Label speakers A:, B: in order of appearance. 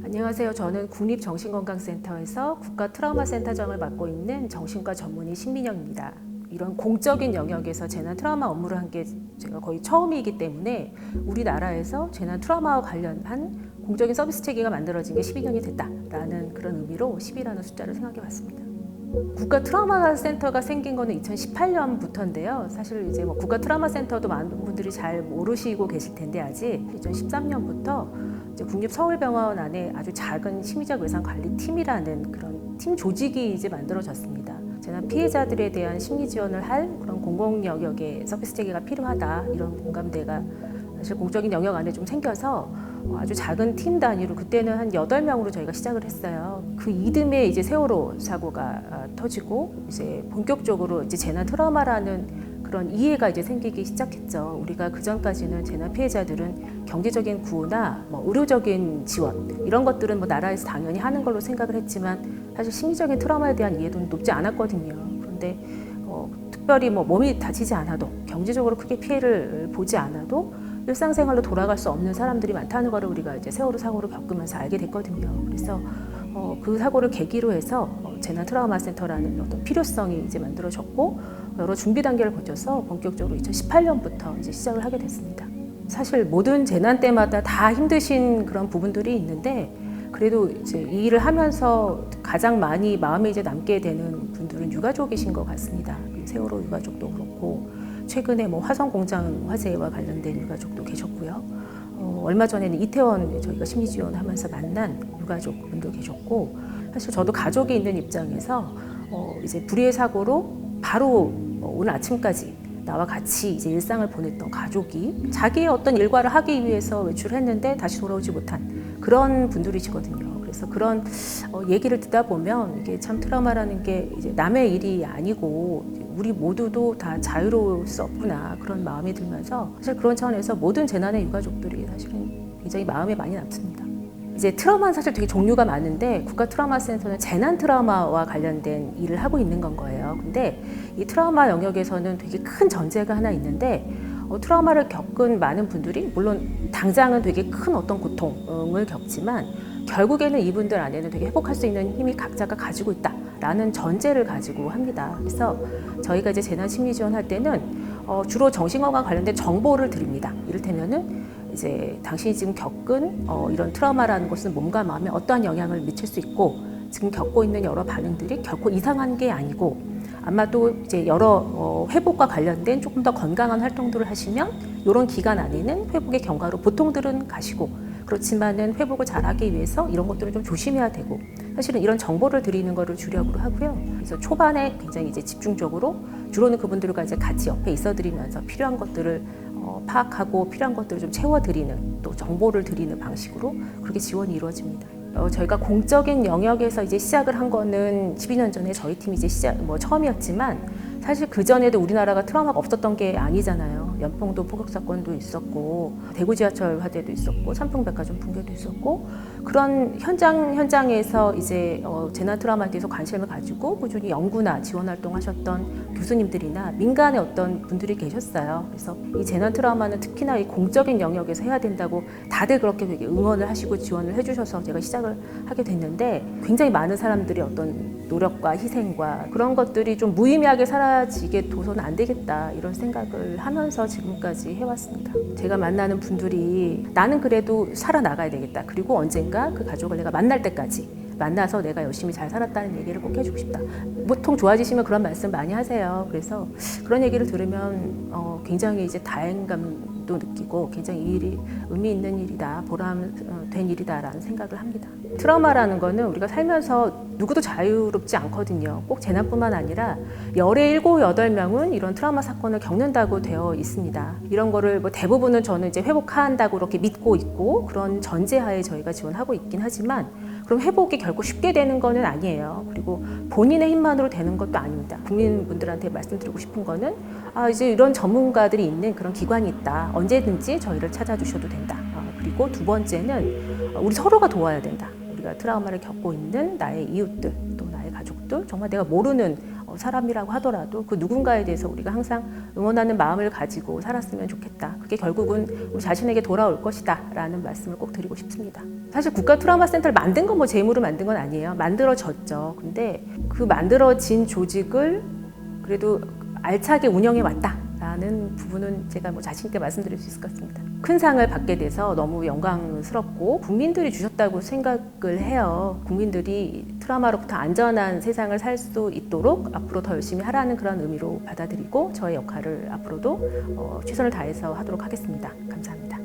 A: 안녕하세요. 저는 국립정신건강센터에서 국가트라우마센터장을 맡고 있는 정신과 전문의 신민영입니다. 이런 공적인 영역에서 재난 트라우마 업무를 한 게 제가 거의 처음이기 때문에 우리나라에서 재난 트라우마와 관련한 공적인 서비스 체계가 만들어진 게 12년이 됐다라는 그런 의미로 10이라는 숫자를 생각해 봤습니다. 국가 트라우마 센터가 생긴 거는 2018년부터인데요. 사실 이제 국가 트라우마 센터도 많은 분들이 잘 모르시고 계실 텐데 아직 2013년부터 이제 국립서울병원 안에 아주 작은 심리적 외상 관리 팀이라는 그런 팀 조직이 이제 만들어졌습니다. 재난 피해자들에 대한 심리 지원을 할 그런 공공 영역의 서비스 체계가 필요하다 이런 공감대가 사실 공적인 영역 안에 좀 생겨서 아주 작은 팀 단위로 그때는 한 8명으로 저희가 시작을 했어요. 그 이듬해 이제 세월호 사고가 터지고 이제 본격적으로 이제 재난 트라우마라는 그런 이해가 이제 생기기 시작했죠. 우리가 그 전까지는 재난 피해자들은 경제적인 구호나 의료적인 지원 이런 것들은 나라에서 당연히 하는 걸로 생각을 했지만 사실 심리적인 트라우마에 대한 이해도는 높지 않았거든요. 그런데 특별히 몸이 다치지 않아도 경제적으로 크게 피해를 보지 않아도 일상생활로 돌아갈 수 없는 사람들이 많다는 것을 우리가 이제 세월호 사고를 겪으면서 알게 됐거든요. 그래서 그 사고를 계기로 해서 재난 트라우마 센터라는 어떤 필요성이 이제 만들어졌고 여러 준비 단계를 거쳐서 본격적으로 2018년부터 이제 시작을 하게 됐습니다. 사실 모든 재난 때마다 다 힘드신 그런 부분들이 있는데 그래도 이제 이 일을 하면서 가장 많이 마음에 이제 남게 되는 분들은 유가족이신 것 같습니다. 세월호 유가족도 그렇고 최근에 화성 공장 화재와 관련된 유가족도 계셨고요. 얼마 전에는 이태원 저희가 심리 지원하면서 만난 유가족 분도 계셨고 사실 저도 가족이 있는 입장에서 이제 불의의 사고로 바로 오늘 아침까지 나와 같이 이제 일상을 보냈던 가족이 자기의 어떤 일과를 하기 위해서 외출했는데 다시 돌아오지 못한 그런 분들이시거든요. 그래서 그런 얘기를 듣다 보면 이게 참 트라우마라는 게 이제 남의 일이 아니고 우리 모두도 다 자유로울 수 없구나 그런 마음이 들면서 사실 그런 차원에서 모든 재난의 유가족들이 사실은 굉장히 마음에 많이 남습니다. 이제 트라우마는 사실 되게 종류가 많은데 국가 트라우마 센터는 재난 트라우마와 관련된 일을 하고 있는 건 거예요. 근데 이 트라우마 영역에서는 되게 큰 전제가 하나 있는데 트라우마를 겪은 많은 분들이 물론 당장은 되게 큰 어떤 고통을 겪지만 결국에는 이분들 안에는 되게 회복할 수 있는 힘이 각자가 가지고 있다라는 전제를 가지고 합니다. 그래서 저희가 이제 재난 심리 지원할 때는 주로 정신건강 관련된 정보를 드립니다. 이를테면은 이제 당신이 지금 겪은 이런 트라우마라는 것은 몸과 마음에 어떠한 영향을 미칠 수 있고 지금 겪고 있는 여러 반응들이 결코 이상한 게 아니고 아마도 이제 여러 회복과 관련된 조금 더 건강한 활동들을 하시면 이런 기간 안에는 회복의 경과로 보통들은 가시고 그렇지만은 회복을 잘하기 위해서 이런 것들을 좀 조심해야 되고 사실은 이런 정보를 드리는 거를 주력으로 하고요. 그래서 초반에 굉장히 이제 집중적으로 주로는 그분들과 이제 같이 옆에 있어드리면서 필요한 것들을 파악하고 필요한 것들을 좀 채워드리는 또 정보를 드리는 방식으로 그렇게 지원이 이루어집니다. 저희가 공적인 영역에서 이제 시작을 한 거는 12년 전에 저희 팀이 이제 처음이었지만 사실 그 전에도 우리나라가 트라우마가 없었던 게 아니잖아요. 연평도 포격 사건도 있었고 대구 지하철 화재도 있었고 삼풍백화점 붕괴도 있었고 그런 현장에서 이제 재난 트라우마에 대해서 관심을 가지고 꾸준히 연구나 지원 활동하셨던 교수님들이나 민간의 어떤 분들이 계셨어요. 그래서 이 재난 트라우마는 특히나 이 공적인 영역에서 해야 된다고 다들 그렇게 되게 응원을 하시고 지원을 해주셔서 제가 시작을 하게 됐는데 굉장히 많은 사람들이 어떤 노력과 희생과 그런 것들이 좀 무의미하게 사라지게 둬서는 안 되겠다 이런 생각을 하면서 지금까지 해왔습니다. 제가 만나는 분들이 나는 그래도 살아나가야 되겠다. 그리고 언젠가 그 가족을 내가 만날 때까지 만나서 내가 열심히 잘 살았다는 얘기를 꼭 해주고 싶다. 보통 좋아지시면 그런 말씀 많이 하세요. 그래서 그런 얘기를 들으면 굉장히 이제 다행감도 느끼고 굉장히 이 일이 의미 있는 일이다, 보람된 일이다라는 생각을 합니다. 트라우마라는 거는 우리가 살면서 누구도 자유롭지 않거든요. 꼭 재난뿐만 아니라 열에 7, 8명은 이런 트라우마 사건을 겪는다고 되어 있습니다. 이런 거를 대부분은 저는 이제 회복한다고 그렇게 믿고 있고 그런 전제하에 저희가 지원하고 있긴 하지만 그럼 회복이 결코 쉽게 되는 거는 아니에요. 그리고 본인의 힘만으로 되는 것도 아닙니다. 국민분들한테 말씀드리고 싶은 거는 이제 이런 전문가들이 있는 그런 기관이 있다. 언제든지 저희를 찾아주셔도 된다. 그리고 두 번째는 우리 서로가 도와야 된다. 우리가 트라우마를 겪고 있는 나의 이웃들 또 나의 가족들 정말 내가 모르는 사람이라고 하더라도 그 누군가에 대해서 우리가 항상 응원하는 마음을 가지고 살았으면 좋겠다. 그게 결국은 우리 자신에게 돌아올 것이다 라는 말씀을 꼭 드리고 싶습니다. 사실 국가 트라우마 센터를 만든 건 뭐 제 힘으로 만든 건 아니에요. 만들어졌죠. 근데 그 만들어진 조직을 그래도 알차게 운영해 왔다라는 부분은 제가 뭐 자신 있게 말씀드릴 수 있을 것 같습니다. 큰 상을 받게 돼서 너무 영광스럽고 국민들이 주셨다고 생각을 해요. 국민들이 트라우마로부터 안전한 세상을 살 수 있도록 앞으로 더 열심히 하라는 그런 의미로 받아들이고 저의 역할을 앞으로도 최선을 다해서 하도록 하겠습니다. 감사합니다.